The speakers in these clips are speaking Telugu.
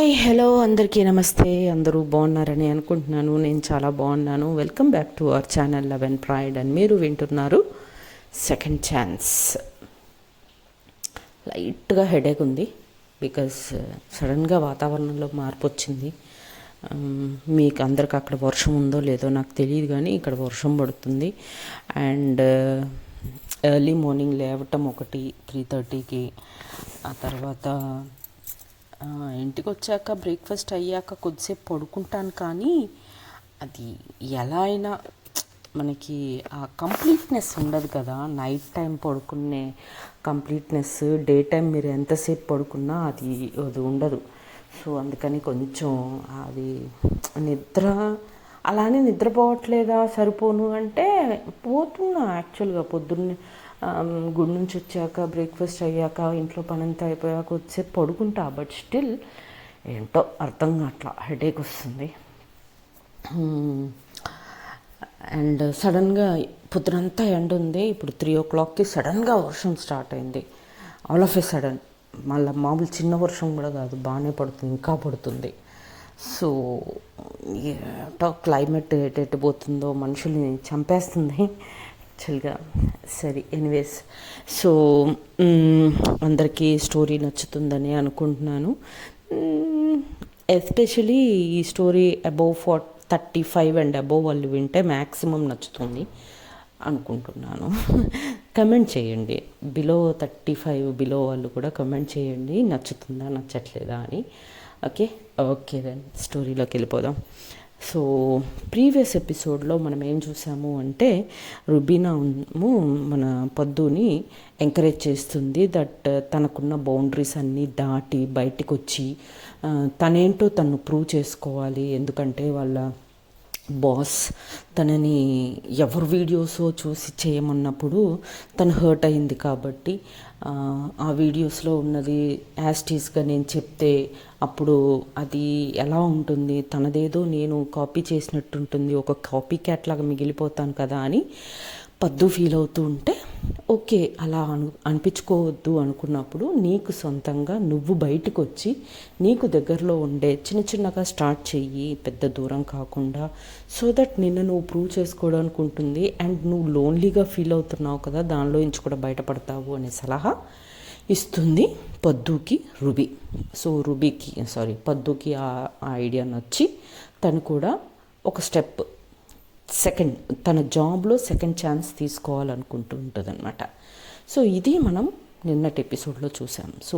హాయ్ హలో అందరికీ నమస్తే. అందరూ బాగున్నారని అనుకుంటున్నాను. నేను చాలా బాగున్నాను. Welcome back to our channel love and pride and మీరు వింటున్నారు సెకండ్ ఛాన్స్. లైట్గా హెడేక్ ఉంది బికాస్ సడన్గా వాతావరణంలో మార్పు వచ్చింది. మీకు అందరికి అక్కడ వర్షం ఉందో లేదో నాకు తెలియదు, కానీ ఇక్కడ వర్షం పడుతుంది. అండ్ ఎర్లీ మార్నింగ్ లేవటం 3:30కి, ఆ తర్వాత ఇంటికి వచ్చాక బ్రేక్ఫాస్ట్ అయ్యాక కొద్దిసేపు పడుకుంటాను. కానీ అది ఎలా అయినా మనకి ఆ కంప్లీట్నెస్ ఉండదు కదా. నైట్ టైం పడుకునే కంప్లీట్నెస్ డే టైం మీరు ఎంతసేపు పడుకున్నా అది ఉండదు. సో అందుకని కొంచెం అది నిద్ర అలానే నిద్రపోవట్లేదా సరిపోను అంటే పోతున్నా. యాక్చువల్గా పొద్దున్నే గుడి నుంచి వచ్చాక బ్రేక్ఫాస్ట్ అయ్యాక ఇంట్లో పనంతా అయిపోయాక వచ్చేసి పడుకుంటా. బట్ స్టిల్ ఏంటో అర్థం కావట్లా, హెడేక్ వస్తుంది. అండ్ సడన్గా పొద్దునంతా ఎండ ఉంది. ఇప్పుడు 3 o'clockకి సడన్గా వర్షం స్టార్ట్ అయింది. All of A sudden. మళ్ళీ మామూలు చిన్న వర్షం కూడా కాదు, బాగానే పడుతుంది, ఇంకా పడుతుంది. సో ఏంటో క్లైమేట్ ఎటు పోతుందో మనుషుల్ని చంపేస్తుంది యాక్చువల్గా. సరే, ఎనీవేస్, సో అందరికీ స్టోరీ నచ్చుతుందని అనుకుంటున్నాను. ఎస్పెషలీ ఈ స్టోరీ అబౌవ్ 35 అండ్ అబోవ్ వాళ్ళు వింటే మ్యాక్సిమం నచ్చుతుంది అనుకుంటున్నాను. కమెంట్ చేయండి, బిలో 35 బిలో వాళ్ళు కూడా కమెంట్ చేయండి నచ్చుతుందా నచ్చట్లేదా అని. ఓకే దెన్ స్టోరీలోకి వెళ్ళిపోదాం. సో ప్రీవియస్ ఎపిసోడ్లో మనం ఏం చూసాము అంటే, రుబీనా మన పద్దుని ఎంకరేజ్ చేస్తుంది దట్ తనకున్న బౌండరీస్ అన్నీ దాటి బయటికి వచ్చి తనేంటో తను ప్రూవ్ చేసుకోవాలి. ఎందుకంటే వాళ్ళ బాస్ తనని ఎవరు వీడియోసో చూసి చేయమన్నప్పుడు తను హర్ట్ అయింది. కాబట్టి ఆ వీడియోస్లో ఉన్నది యాస్టీస్గా నేను చెప్తే అప్పుడు అది ఎలా ఉంటుంది, తనదేదో నేను కాపీ చేసినట్టు ఉంటుంది, ఒక కాపీ క్యాట్ లాగా మిగిలిపోతాను కదా అని పద్దు ఫీల్ అవుతూ ఉంటే, ఓకే అలా అనిపించుకోవద్దు అనుకున్నప్పుడు నీకు సొంతంగా నువ్వు బయటకు వచ్చి నీకు దగ్గరలో ఉండే చిన్నగా స్టార్ట్ చెయ్యి, పెద్ద దూరం కాకుండా, సో దట్ నిన్ను నువ్వు ప్రూవ్ చేసుకోవడానికి ఉంటుంది. అండ్ నువ్వు లోన్లీగా ఫీల్ అవుతున్నావు కదా, దానిలో నుంచి కూడా బయటపడతావు అనే సలహా ఇస్తుంది పద్దుకి రుబీ. సో పద్దుకి ఆ ఐడియా నచ్చి తను కూడా ఒక స్టెప్ తన జాబ్లో సెకండ్ ఛాన్స్ తీసుకోవాలనుకుంటూ ఉంటుంది అనమాట. సో ఇది మనం నిన్నటి ఎపిసోడ్లో చూసాం. సో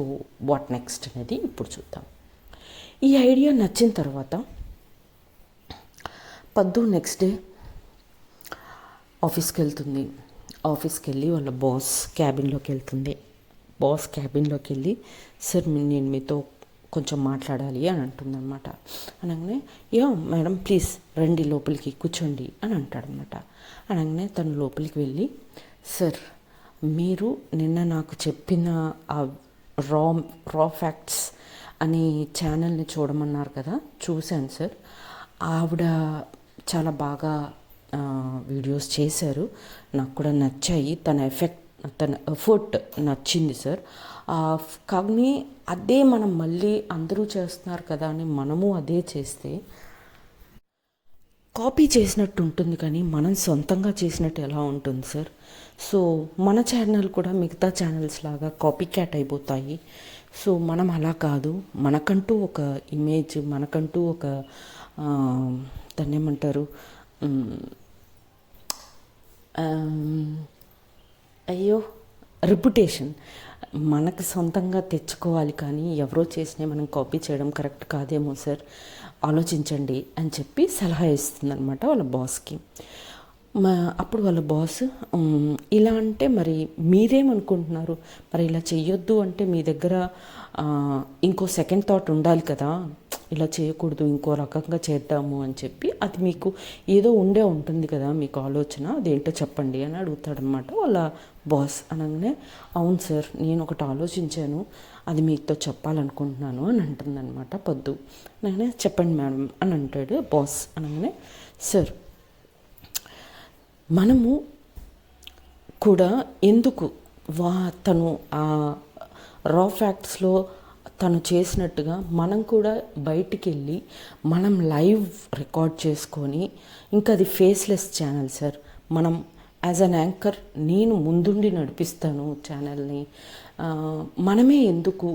వాట్ నెక్స్ట్ అనేది ఇప్పుడు చూద్దాం. ఈ ఐడియా నచ్చిన తర్వాత పద్దు నెక్స్ట్ డే ఆఫీస్కి వెళ్తుంది. ఆఫీస్కి వెళ్ళి వాళ్ళ బాస్ క్యాబిన్లోకి వెళ్తుంది. బాస్ క్యాబిన్లోకి వెళ్ళి, సార్ నేను మీతో కొంచెం మాట్లాడాలి అని అంటుందన్నమాట. అనగానే, యా మేడం ప్లీజ్ రండి లోపలికి కూర్చోండి అని అంటాడనమాట. అనగానే తను లోపలికి వెళ్ళి, సార్ మీరు నిన్న నాకు చెప్పిన ఆ రా ఫ్యాక్ట్స్ అని ఛానల్ని చూడమన్నారు కదా, చూశాను సార్. ఆవిడ చాలా బాగా వీడియోస్ చేశారు, నాకు కూడా నచ్చాయి. తన ఎఫర్ట్ నచ్చింది సార్. కానీ అదే మనం మళ్ళీ అందరూ చేస్తున్నారు కదా అని మనము అదే చేస్తే కాపీ చేసినట్టు ఉంటుంది, కానీ మనం సొంతంగా చేసినట్టు ఎలా ఉంటుంది సార్? సో మన ఛానల్ కూడా మిగతా ఛానల్స్ లాగా కాపీ క్యాట్ అయిపోతాయి. సో మనం అలా కాదు, మనకంటూ ఒక ఇమేజ్, మనకంటూ ఒక దాన్ని ఏమంటారు, రెప్యుటేషన్ మనకు సొంతంగా తెచ్చుకోవాలి. కానీ ఎవరో చేసినా మనం కాపీ చేయడం కరెక్ట్ కాదేమో సార్, ఆలోచించండి అని చెప్పి సలహా ఇస్తుందన్నమాట వాళ్ళ బాస్కి. అప్పుడు వాళ్ళ బాస్, ఇలా అంటే మరి మీరేమనుకుంటున్నారు, మరి ఇలా చెయ్యొద్దు అంటే మీ దగ్గర ఇంకో సెకండ్ థాట్ ఉండాలి కదా, ఇలా చేయకూడదు ఇంకో రకంగా చేద్దాము అని చెప్పి, అది మీకు ఏదో ఉంటుంది కదా మీకు ఆలోచన, అదేంటో చెప్పండి అని అడుగుతాడనమాట వాళ్ళ బాస్. అనగానే, అవును సార్ నేను ఒకటి ఆలోచించాను, అది మీతో చెప్పాలనుకుంటున్నాను అని అంటుందన్నమాట పద్దు. అనగానే, చెప్పండి మేడం అని అంటాడు బాస్. అనగానే, సార్ మనము కూడా ఎందుకు తను ఆ రా ఫ్యాక్ట్స్లో తను చేసినట్టుగా మనం కూడా బయటికి వెళ్ళి మనం లైవ్ రికార్డ్ చేసుకొని, ఇంకా అది ఫేస్లెస్ ఛానల్ సార్. మనం యాజ్ అన్ యాంకర్ నేను ముందుండి నడిపిస్తాను ఛానల్ని. మనమే ఎందుకు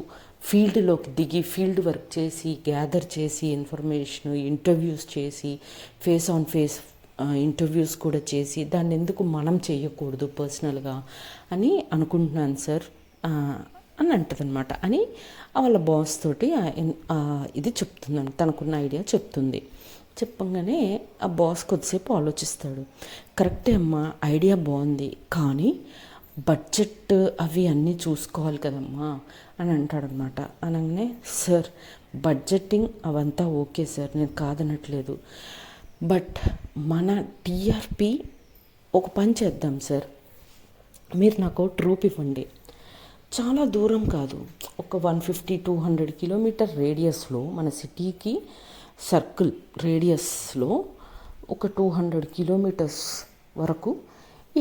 ఫీల్డ్లోకి దిగి ఫీల్డ్ వర్క్ చేసి గ్యాదర్ చేసి ఇన్ఫర్మేషన్ ఇంటర్వ్యూస్ చేసి ఫేస్ ఆన్ ఫేస్ ఇంటర్వ్యూస్ కూడా చేసి దాన్ని ఎందుకు మనం చేయకూడదు పర్సనల్గా అని అనుకుంటున్నాను సార్ అని అంటదనమాట. అని వాళ్ళ బాస్ తోటి ఇది చెప్తుందని తనకున్న ఐడియా చెప్తుంది. చెప్పగానే ఆ బాస్ కొద్దిసేపు ఆలోచిస్తాడు. కరెక్టే అమ్మా, ఐడియా బాగుంది, కానీ బడ్జెట్ అవి అన్నీ చూసుకోవాలి కదమ్మా అని అంటాడనమాట. అనగానే సార్ బడ్జెటింగ్ అవంతా ఓకే సార్, నేను కాదనట్లేదు, బట్ మన టీఆర్పీ ఒక పని చేద్దాం సార్, మీరు నాకు ట్రూప్ ఇవ్వండి. చాలా దూరం కాదు, ఒక 150-200 కిలోమీటర్ రేడియస్లో మన సిటీకి సర్కిల్ రేడియస్లో ఒక 200 కిలోమీటర్స్ వరకు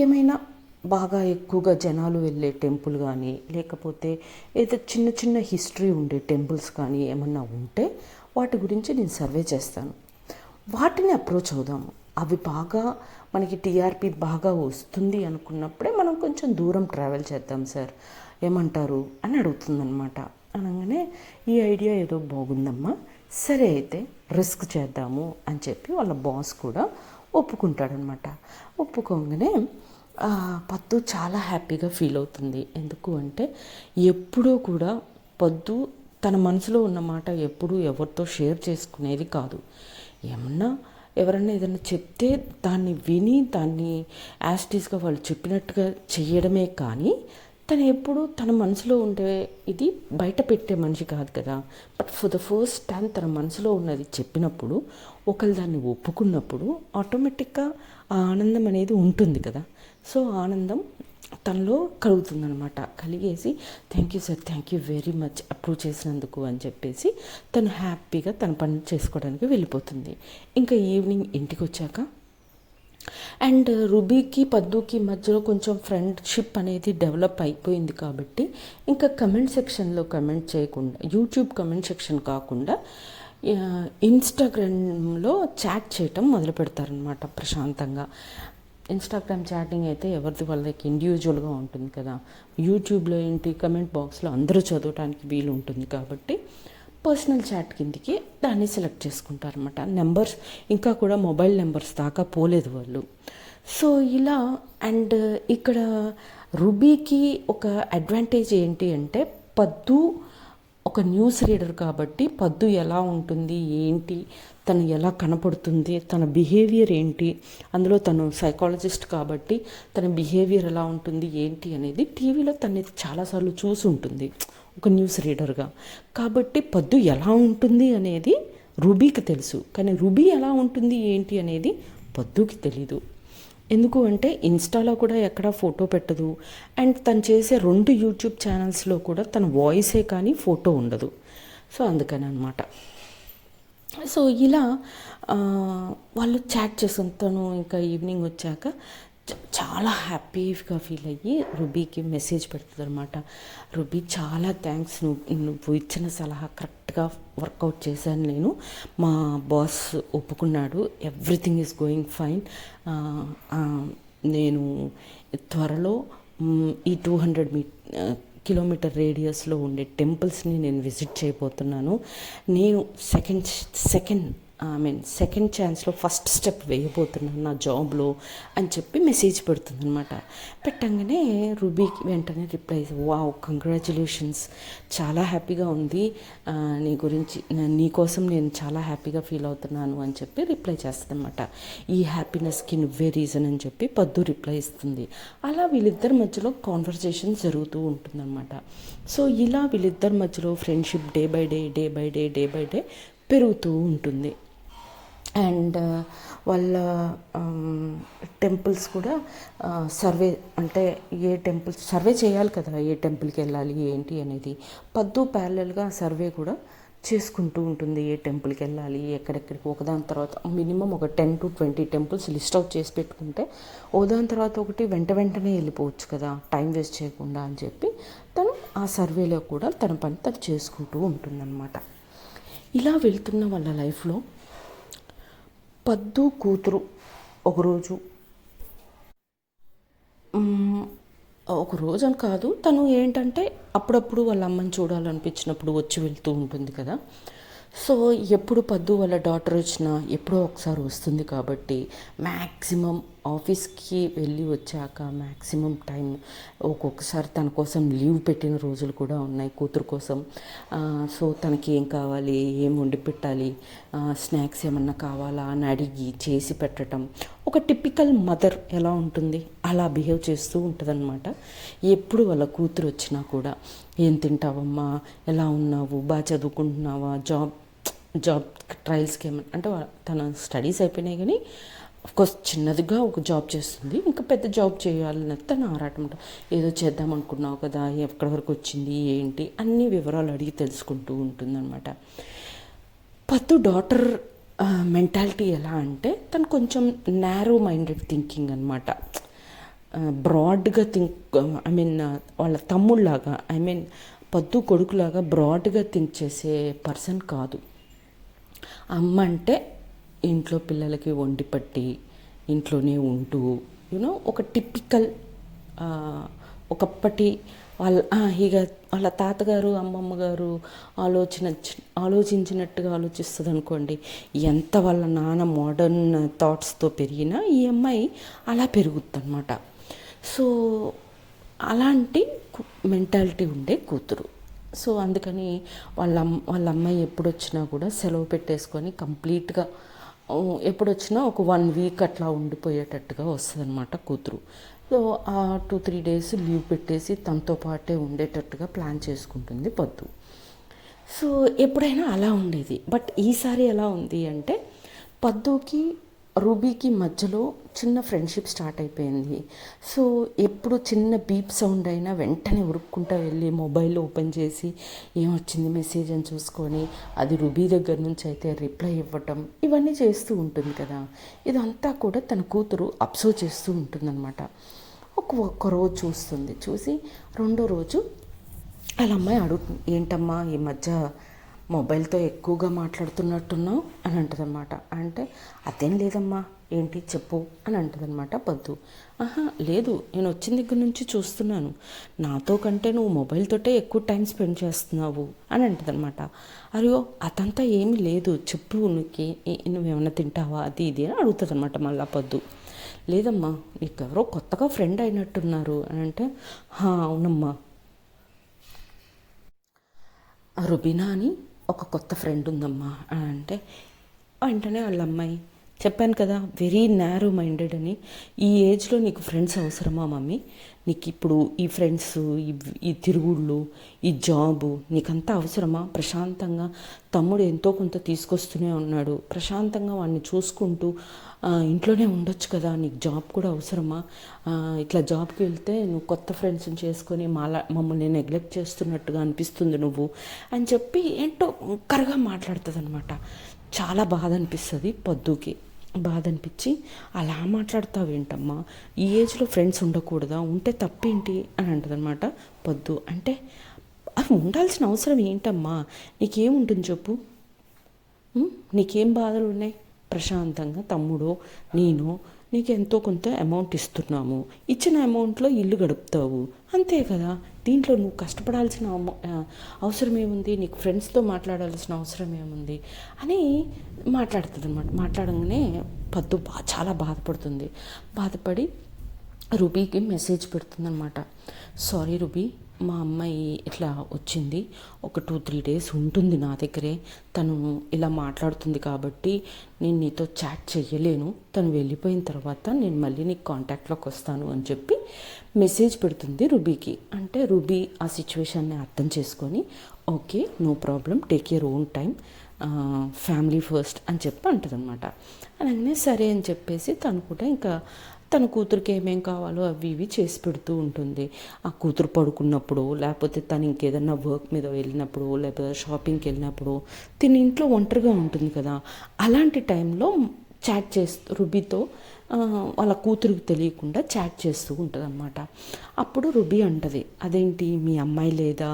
ఏమైనా బాగా ఎక్కువగా జనాలు వెళ్ళే టెంపుల్ కానీ, లేకపోతే ఏదో చిన్న చిన్న హిస్టరీ ఉండే టెంపుల్స్ కానీ ఏమన్నా ఉంటే వాటి గురించి నేను సర్వే చేస్తాను. వాటిని అప్రోచ్ అవుదాము. అవి బాగా మనకి టీఆర్పీ బాగా వస్తుంది అనుకున్నప్పుడే మనం కొంచెం దూరం ట్రావెల్ చేద్దాం సార్, ఏమంటారు అని అడుగుతుందనమాట. అనగానే ఈ ఐడియా ఏదో బాగుందమ్మా, సరే అయితే రిస్క్ చేద్దాము అని చెప్పి వాళ్ళ బాస్ కూడా ఒప్పుకుంటాడనమాట. ఒప్పుకోగానే పద్దు చాలా హ్యాపీగా ఫీల్ అవుతుంది. ఎందుకు అంటే ఎప్పుడూ కూడా పద్దు తన మనసులో ఉన్న మాట ఎప్పుడూ ఎవరితో షేర్ చేసుకునేది కాదు. ఎవరన్నా ఏదైనా చెప్తే దాన్ని విని దాన్ని యాస్టీస్గా వాళ్ళు చెప్పినట్టుగా చేయడమే కానీ తను ఎప్పుడు తన మనసులో ఉండే ఇది బయట పెట్టే మనిషి కాదు కదా. But for the first time తన మనసులో ఉన్నది చెప్పినప్పుడు, ఒకరు దాన్ని ఒప్పుకున్నప్పుడు ఆటోమేటిక్గా ఆ ఆనందం అనేది ఉంటుంది కదా. సో ఆనందం తనలో కలుగుతుందనమాట. కలిగేసి thank you sir, thank you very much approve చేసినందుకు అని చెప్పేసి తను హ్యాపీగా తన పని చేసుకోవడానికి వెళ్ళిపోతుంది. ఇంకా ఈవినింగ్ ఇంటికి వచ్చాక అండ్ రుబీకి పద్దుకి మధ్యలో కొంచెం ఫ్రెండ్షిప్ అనేది డెవలప్ అయిపోయింది కాబట్టి ఇంకా కమెంట్ సెక్షన్లో కమెంట్ చేయకుండా, యూట్యూబ్ కమెంట్ సెక్షన్ కాకుండా ఇన్స్టాగ్రామ్లో చాట్ చేయటం మొదలు పెడతారనమాట ప్రశాంతంగా. ఇన్స్టాగ్రామ్ చాటింగ్ అయితే ఎవరిది వాళ్ళకి ఇండివిజువల్గా ఉంటుంది కదా. యూట్యూబ్లో ఏంటి కమెంట్ బాక్స్లో అందరూ చదవటానికి వీలు ఉంటుంది కాబట్టి పర్సనల్ చాట్ కిందికి దాన్ని సెలెక్ట్ చేసుకుంటారనమాట. నెంబర్స్ ఇంకా కూడా మొబైల్ నెంబర్స్ దాకా పోలేదు వాళ్ళు. సో ఇలా అండ్ ఇక్కడ రుబీకి ఒక అడ్వాంటేజ్ ఏంటి అంటే పద్దు ఒక న్యూస్ రీడర్ కాబట్టి పద్దు ఎలా ఉంటుంది ఏంటి, తను ఎలా కనపడుతుంది, తన బిహేవియర్ ఏంటి, అందులో తను సైకాలజిస్ట్ కాబట్టి తన బిహేవియర్ ఎలా ఉంటుంది ఏంటి అనేది టీవీలో తను చాలాసార్లు చూసి ఉంటుంది ఒక న్యూస్ రీడర్గా. కాబట్టి పద్దు ఎలా ఉంటుంది అనేది రుబీకి తెలుసు, కానీ రుబీ ఎలా ఉంటుంది ఏంటి అనేది పద్దుకి తెలీదు. ఎందుకు అంటే ఇన్స్టాలో కూడా ఎక్కడా ఫోటో పెట్టదు అండ్ తను చేసే 2 యూట్యూబ్ ఛానల్స్లో కూడా తన వాయిసే కానీ ఫోటో ఉండదు. సో అందుకని అనమాట. సో ఇలా వాళ్ళు చాట్ చేస్తుంటాను. ఇంకా ఈవినింగ్ వచ్చాక చాలా హ్యాపీగా ఫీల్ అయ్యి రుబీకి మెసేజ్ పెడుతుంది అనమాట. రుబీ చాలా థ్యాంక్స్, నువ్వు ఇచ్చిన సలహా కరెక్ట్గా వర్కౌట్ చేశాను నేను, మా బాస్ ఒప్పుకున్నాడు, ఎవ్రీథింగ్ ఈజ్ గోయింగ్ ఫైన్. నేను త్వరలో ఈ 200 కిలోమీటర్ రేడియస్లో ఉండే టెంపుల్స్ని నేను విజిట్ చేయబోతున్నాను. నేను సెకండ్ ఛాన్స్లో ఫస్ట్ స్టెప్ వేయబోతున్నాను నా జాబ్లో అని చెప్పి మెసేజ్ పెడుతుంది అనమాట. పెట్టంగానే రుబీకి వెంటనే రిప్లై, వావ్ కంగ్రాచులేషన్స్, చాలా హ్యాపీగా ఉంది, నీ గురించి నీకోసం నేను చాలా హ్యాపీగా ఫీల్ అవుతున్నాను అని చెప్పి రిప్లై చేస్తుంది అనమాట. ఈ హ్యాపీనెస్కి నువ్వే రీజన్ అని చెప్పి పద్దు రిప్లై ఇస్తుంది. అలా వీళ్ళిద్దరి మధ్యలో కాన్వర్సేషన్ జరుగుతూ ఉంటుందన్నమాట. సో ఇలా వీళ్ళిద్దరి మధ్యలో ఫ్రెండ్షిప్ డే బై డే పెరుగుతూ ఉంటుంది. అండ్ వాళ్ళ టెంపుల్స్ కూడా సర్వే, అంటే ఏ టెంపుల్స్ సర్వే చేయాలి కదా, ఏ టెంపుల్కి వెళ్ళాలి ఏంటి అనేది పద్దు ప్యారలల్గా సర్వే కూడా చేసుకుంటూ ఉంటుంది. ఏ టెంపుల్కి వెళ్ళాలి, ఎక్కడెక్కడికి, ఒకదాని తర్వాత మినిమం ఒక 10 to 20 టెంపుల్స్ లిస్ట్ అవుట్ చేసి పెట్టుకుంటే ఒకదాని తర్వాత ఒకటి వెంటనే వెళ్ళిపోవచ్చు కదా, టైం వేస్ట్ చేయకుండా అని చెప్పి తను ఆ సర్వేలో కూడా తన పని తను చేసుకుంటూ ఉంటుందన్నమాట. ఇలా వెళ్తున్న వాళ్ళ లైఫ్లో పద్దు కూతురు ఒకరోజు, ఒక రోజు అని కాదు, తను ఏంటంటే అప్పుడప్పుడు వాళ్ళ అమ్మని చూడాలనిపించినప్పుడు వచ్చి వెళ్తూ ఉంటుంది కదా. సో ఎప్పుడు పద్దు వాళ్ళ డాటర్ వచ్చినా ఎప్పుడో ఒకసారి వస్తుంది కాబట్టి మ్యాక్సిమం ఆఫీస్కి వెళ్ళి వచ్చాక మ్యాక్సిమం టైం ఒక్కొక్కసారి తన కోసం లీవ్ పెట్టిన రోజులు కూడా ఉన్నాయి కూతురు కోసం. సో తనకి ఏం కావాలి, ఏం వండి పెట్టాలి, స్నాక్స్ ఏమన్నా కావాలా అని అడిగి చేసి పెట్టడం, ఒక టిపికల్ మదర్ ఎలా ఉంటుంది అలా బిహేవ్ చేస్తూ ఉంటుందన్నమాట. ఎప్పుడు వాళ్ళ కూతురు వచ్చినా కూడా ఏం తింటావమ్మా, ఎలా ఉన్నావు, బాగా చదువుకుంటున్నావా, జాబ్ ట్రయల్స్కి ఏమన్నా అంటే తన స్టడీస్ అయిపోయినాయి కానీ అఫ్కోర్స్ చిన్నదిగా ఒక జాబ్ చేస్తుంది, ఇంకా పెద్ద జాబ్ చేయాలని తన ఆరాటం. ఏదో చేద్దాం అనుకున్నావు కదా, ఎక్కడి వరకు వచ్చింది ఏంటి అన్ని వివరాలు అడిగి తెలుసుకుంటూ ఉంటుందన్నమాట. పద్దు డాటర్ మెంటాలిటీ ఎలా అంటే తను కొంచెం నారో మైండెడ్ థింకింగ్ అనమాట. బ్రాడ్గా వాళ్ళ తమ్ముళ్ళలాగా పద్దు కొడుకులాగా బ్రాడ్గా థింక్ చేసే పర్సన్ కాదు. అమ్మ అంటే ఇంట్లో పిల్లలకి వండి పట్టి ఇంట్లోనే ఉంటూ ఒక టిపికల్ ఒకప్పటి వాళ్ళ తాతగారు అమ్మమ్మ గారు ఆలోచించినట్టుగా ఆలోచిస్తుంది అనుకోండి. ఎంత వాళ్ళ నాన్న మోడర్న్ థాట్స్తో పెరిగినా ఈ అమ్మాయి అలా పెరుగుద్ది అనమాట. సో అలాంటి మెంటాలిటీ ఉండే కూతురు. సో అందుకని వాళ్ళ అమ్మాయి ఎప్పుడు వచ్చినా కూడా సెలవు పెట్టేసుకొని కంప్లీట్గా ఎప్పుడు వచ్చినా ఒక 1 వీక్ అట్లా ఉండిపోయేటట్టుగా వస్తుంది అనమాట కూతురు. సో ఆ 2-3 డేస్ లీవ్ పెట్టేసి తనతో పాటే ఉండేటట్టుగా ప్లాన్ చేసుకుంటుంది పద్దు. సో ఎప్పుడైనా అలా ఉండేది. బట్ ఈసారి ఎలా ఉంది అంటే పద్దుకి రూబీకి మధ్యలో చిన్న ఫ్రెండ్షిప్ స్టార్ట్ అయిపోయింది. సో ఎప్పుడు చిన్న బీప్ సౌండ్ అయినా వెంటనే ఉరుక్కుంటా వెళ్ళి మొబైల్ ఓపెన్ చేసి ఏమొచ్చింది మెసేజ్ అని చూసుకొని అది రూబీ దగ్గర నుంచి అయితే రిప్లై ఇవ్వటం ఇవన్నీ చేస్తూ ఉంటుంది కదా. ఇదంతా కూడా తన కూతురు అబ్జర్వ్ చేస్తూ ఉంటుందన్నమాట. ఒక్క రోజు చూస్తుంది. చూసి రెండో రోజు వాళ్ళ అమ్మాయి అడుగుతుంది, ఏంటమ్మా ఈ మధ్య మొబైల్తో ఎక్కువగా మాట్లాడుతున్నట్టున్నావు అని అంటుందన్నమాట. అంటే అదేం లేదమ్మా, ఏంటి చెప్పు అని అంటుందన్నమాట పద్దు. లేదు, నేను వచ్చిన దగ్గర నుంచి చూస్తున్నాను, నాతో కంటే నువ్వు మొబైల్తోటే ఎక్కువ టైం స్పెండ్ చేస్తున్నావు అని అంటుందన్నమాట. అయ్యో అదంతా ఏమీ లేదు, చెప్పు, నువ్వేమన్నా తింటావా అది ఇది అని అడుగుతుంది అనమాట మళ్ళా పద్దు. లేదమ్మా, నీకెవరో కొత్తగా ఫ్రెండ్ అయినట్టున్నారు అని అంటే, అవునమ్మా, రుబీనా అని ఒక కొత్త ఫ్రెండ్ ఉందమ్మా అని అంటే వెంటనే వాళ్ళ అమ్మాయి, చెప్పాను కదా వెరీ నారో మైండెడ్ అని, ఈ ఏజ్లో నీకు ఫ్రెండ్స్ అవసరమా మమ్మీ, నీకు ఇప్పుడు ఈ ఫ్రెండ్స్ ఈ తిరుగుళ్ళు ఈ జాబు నీకంతా అవసరమా, ప్రశాంతంగా తమ్ముడు ఎంతో కొంత తీసుకొస్తూనే ఉన్నాడు, ప్రశాంతంగా వాడిని చూసుకుంటూ ఇంట్లోనే ఉండొచ్చు కదా, నీకు జాబ్ కూడా అవసరమా, ఇట్లా జాబ్కి వెళ్తే నువ్వు కొత్త ఫ్రెండ్స్ని చేసుకొని మమ్మల్ని నెగ్లెక్ట్ చేస్తున్నట్టుగా అనిపిస్తుంది నువ్వు అని చెప్పి ఏంటో ఒక్కరుగా మాట్లాడుతుంది అనమాట. చాలా బాధ అనిపిస్తుంది పద్దుకి. బాధ అనిపించి, అలా మాట్లాడతావేంటమ్మా, ఈ ఏజ్లో ఫ్రెండ్స్ ఉండకూడదా, ఉంటే తప్పేంటి అని అంటదనమాట పద్దు. అంటే అవి ఉండాల్సిన అవసరం ఏంటమ్మా, నీకేముంటుంది చెప్పు, నీకేం బాధలు ఉన్నాయి, ప్రశాంతంగా తమ్ముడో నేను నీకు ఎంతో కొంత అమౌంట్ ఇస్తున్నాము, ఇచ్చిన అమౌంట్లో ఇల్లు గడుపుతావు అంతే కదా, దీంట్లో నువ్వు కష్టపడాల్సిన అవసరం ఏముంది, నీకు ఫ్రెండ్స్తో మాట్లాడాల్సిన అవసరం ఏముంది అని మాట్లాడుతుంది అనమాట. మాట్లాడంగానే పద్దు చాలా బాధపడుతుంది. బాధపడి రుబీకి మెసేజ్ పెడుతుందన్నమాట. సారీ రుబీ, మా అమ్మాయి ఇట్లా వచ్చింది, ఒక 2-3 డేస్ ఉంటుంది నా దగ్గరే, తను ఇలా మాట్లాడుతుంది కాబట్టి నేను నీతో చాట్ చెయ్యలేను, తను వెళ్ళిపోయిన తర్వాత నేను మళ్ళీ నీకు కాంటాక్ట్లోకి వస్తాను అని చెప్పి మెసేజ్ పెడుతుంది రుబీకి. అంటే రుబీ ఆ సిచ్యువేషన్ని అర్థం చేసుకొని okay no problem, take your own time, family first అని చెప్పి అంటుందన్నమాట. అనగానే సరే అని చెప్పేసి తను కూడా ఇంకా తన కూతురికి ఏమేం కావాలో అవి ఇవి చేసి పెడుతూ ఉంటుంది. ఆ కూతురు పడుకున్నప్పుడు, లేకపోతే తను ఇంకేదన్నా వర్క్ మీద వెళ్ళినప్పుడు, లేకపోతే షాపింగ్కి వెళ్ళినప్పుడు, తిని ఇంట్లో ఒంటరిగా ఉంటుంది కదా, అలాంటి టైంలో చాట్ చేస్తూ రుబీతో వాళ్ళ కూతురికి తెలియకుండా చాట్ చేస్తూ ఉంటుంది అనమాట. అప్పుడు రుబీ అంటది, అదేంటి మీ అమ్మాయి లేదా,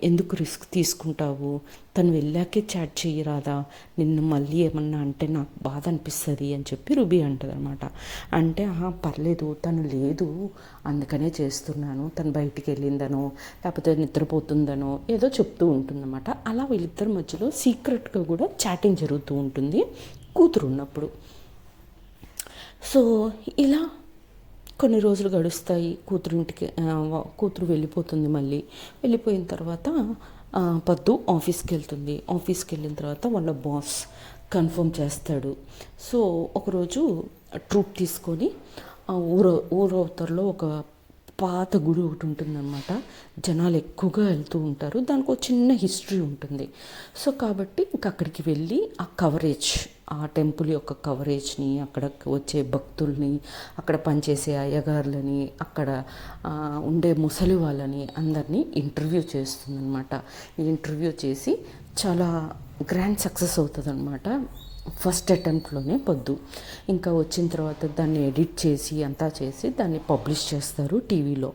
ఎందుకు రిస్క్ తీసుకుంటావు, తను వెళ్ళాకే చాట్ చేయరాదా, నిన్ను మళ్ళీ ఏమన్నా అంటే నాకు బాధ అనిపిస్తుంది అని చెప్పి రుబీ అంటది అనమాట. అంటే పర్లేదు, తను లేదు అందుకనే చేస్తున్నాను, తను బయటికి వెళ్ళిందనో లేకపోతే నిద్రపోతుందనో ఏదో చెప్తూ ఉంటుందన్నమాట. అలా వీళ్ళిద్దరి మధ్యలో సీక్రెట్గా కూడా చాటింగ్ జరుగుతూ ఉంటుంది కూతురు ఉన్నప్పుడు. సో ఇలా కొన్ని రోజులు గడుస్తాయి. కూతురు వెళ్ళిపోతుంది. మళ్ళీ వెళ్ళిపోయిన తర్వాత పద్దు ఆఫీస్కి వెళ్తుంది. ఆఫీస్కి వెళ్ళిన తర్వాత వాళ్ళ బాస్ కన్ఫర్మ్ చేస్తాడు. సో ఒకరోజు ట్రూప్ తీసుకొని ఊరవతరలో ఒక పాత గుడి ఒకటి ఉంటుందన్నమాట. జనాలు ఎక్కువగా వెళ్తూ ఉంటారు. దానికి ఒక చిన్న హిస్టరీ ఉంటుంది. సో కాబట్టి ఇంక అక్కడికి వెళ్ళి ఆ కవరేజ్, ఆ టెంపుల్ యొక్క కవరేజ్ని, అక్కడ వచ్చే భక్తుల్ని, అక్కడ పనిచేసే అయ్యగారులని, అక్కడ ఉండే ముసలి వాళ్ళని అందరినీ ఇంటర్వ్యూ చేస్తుందన్నమాట. ఇంటర్వ్యూ చేసి చాలా గ్రాండ్ సక్సెస్ అవుతుంది అనమాట ఫస్ట్ అటెంప్ట్లోనే పొద్దు. ఇంకా వచ్చిన తర్వాత దాన్ని ఎడిట్ చేసి అంతా చేసి దాన్ని పబ్లిష్ చేస్తారు టీవీలో.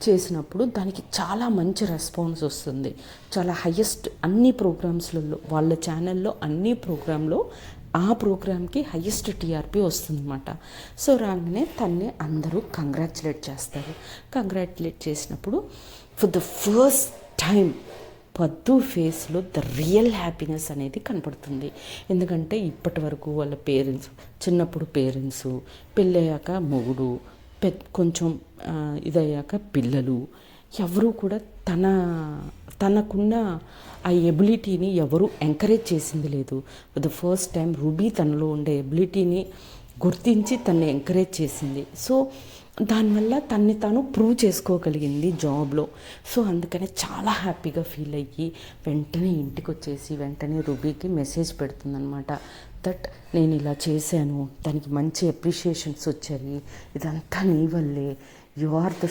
చేసినప్పుడు దానికి చాలా మంచి రెస్పాన్స్ వస్తుంది. చాలా హయ్యెస్ట్ అన్ని ప్రోగ్రామ్స్లలో, వాళ్ళ ఛానల్లో అన్ని ప్రోగ్రాంలో ఆ ప్రోగ్రామ్కి హయ్యెస్ట్ టీఆర్పీ వస్తుందన్నమాట. సో రాగానే తన్నే అందరూ కంగ్రాచులేట్ చేస్తారు. కంగ్రాచులేట్ చేసినప్పుడు ఫర్ ద ఫస్ట్ టైం పద్దు ఫేస్లో ద రియల్ హ్యాపీనెస్ అనేది కనపడుతుంది. ఎందుకంటే ఇప్పటి వరకు వాళ్ళ పేరెంట్స్, చిన్నప్పుడు పేరెంట్స్, పెళ్ళయ్యాక మొగుడు, కొంచెం ఇదయ్యాక పిల్లలు, ఎవరూ కూడా తనకున్న ఆ ఎబిలిటీని ఎవరు ఎంకరేజ్ చేసింది లేదు. For the first time ruby తనలో ఉండే ఎబిలిటీని గుర్తించి తనని ఎంకరేజ్ చేసింది. సో దానివల్ల తన్ని తాను ప్రూవ్ చేసుకోగలిగింది జాబ్లో. సో అందుకనే చాలా హ్యాపీగా ఫీల్ అయ్యి వెంటనే ఇంటికి వచ్చేసి వెంటనే రుబీకి మెసేజ్ పెడుతుందనమాట. దట్ నేను ఇలా చేశాను, దానికి మంచి అప్రిషియేషన్స్ వచ్చాయి, ఇదంతా నీ వల్లే, యు ఆర్ ద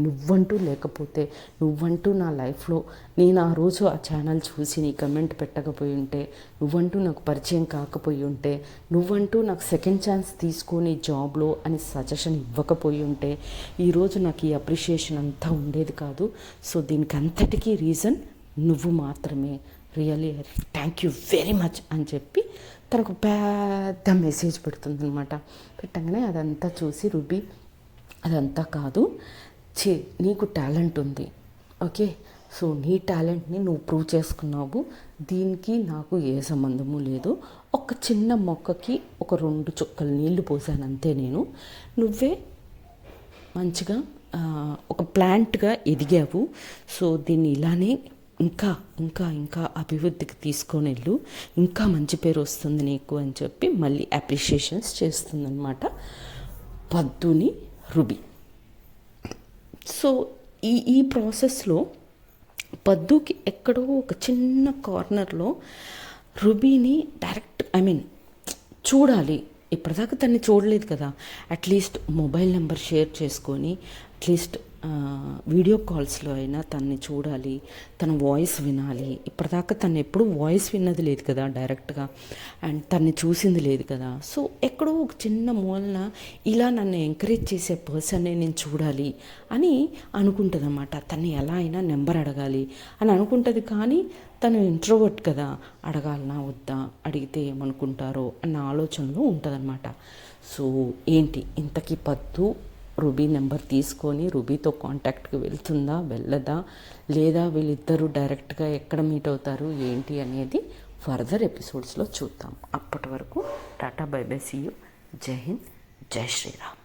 నువ్వంటూ లేకపోతే, నువ్వంటూ నా లైఫ్లో, నేను ఆ రోజు ఆ ఛానల్ చూసి నీ కమెంట్ పెట్టకపోయి ఉంటే, నువ్వంటూ నాకు పరిచయం కాకపోయి ఉంటే, నువ్వంటూ నాకు సెకండ్ ఛాన్స్ తీసుకొని జాబ్లో అని సజెషన్ ఇవ్వకపోయి ఉంటే ఈరోజు నాకు ఈ అప్రిషియేషన్ అంతా ఉండేది కాదు. సో దీనికి అంతటికీ రీజన్ నువ్వు మాత్రమే, really thank you very much అని చెప్పి తనకు పెద్ద మెసేజ్ పెడుతుందనమాట. పెట్టగానే అదంతా చూసి రుబీ, అదంతా కాదు, నీకు టాలెంట్ ఉంది, ఓకే, సో నీ టాలెంట్ని నువ్వు ప్రూవ్ చేసుకున్నావు, దీనికి నాకు ఏ సంబంధము లేదు, ఒక చిన్న మొక్కకి ఒక 2 చుక్కలు నీళ్లు పోసాను అంతే నేను, నువ్వే మంచిగా ఒక ప్లాంట్గా ఎదిగావు, సో దీన్ని ఇలానే ఇంకా ఇంకా ఇంకా అభివృద్ధికి తీసుకొని వెళ్ళు, ఇంకా మంచి పేరు వస్తుంది నీకు అని చెప్పి మళ్ళీ అప్రిషియేషన్స్ చేస్తుందన్నమాట పద్దుని రుబీ. సో ఈ ప్రాసెస్లో పద్దుకి ఎక్కడో ఒక చిన్న కార్నర్లో రుబీని డైరెక్ట్ చూడాలి, ఇప్పటిదాకా తన్ని చూడలేదు కదా, అట్లీస్ట్ మొబైల్ నెంబర్ షేర్ చేసుకొని అట్లీస్ట్ వీడియో కాల్స్లో అయినా తన్ని చూడాలి, తన వాయిస్ వినాలి. ఇప్పటిదాకా తను ఎప్పుడు వాయిస్ విన్నది లేదు కదా డైరెక్ట్గా, అండ్ తన్ని చూసింది లేదు కదా. సో ఎక్కడో ఒక చిన్న మూలన ఇలా నన్ను ఎంకరేజ్ చేసే పర్సన్నే నేను చూడాలి అని అనుకుంటుంది అన్నమాట. తన్ని ఎలా అయినా నెంబర్ అడగాలి అని అనుకుంటుంది. కానీ తను ఇంట్రోవర్ట్ కదా, అడగాలనా వద్దా, అడిగితే ఏమనుకుంటారో అన్న ఆలోచనలో ఉంటుందన్నమాట. సో ఏంటి ఇంతకీ పద్దు రుబీ నెంబర్ తీసుకొని రుబీతో కాంటాక్ట్కి వెళ్తుందా, వెళ్ళదా, లేదా వీళ్ళిద్దరూ డైరెక్ట్గా ఎక్కడ మీట్ అవుతారు ఏంటి అనేది ఫర్దర్ ఎపిసోడ్స్లో చూద్దాం. అప్పటి వరకు tata, bye bye, see you, జై హింద్, జై శ్రీరామ్.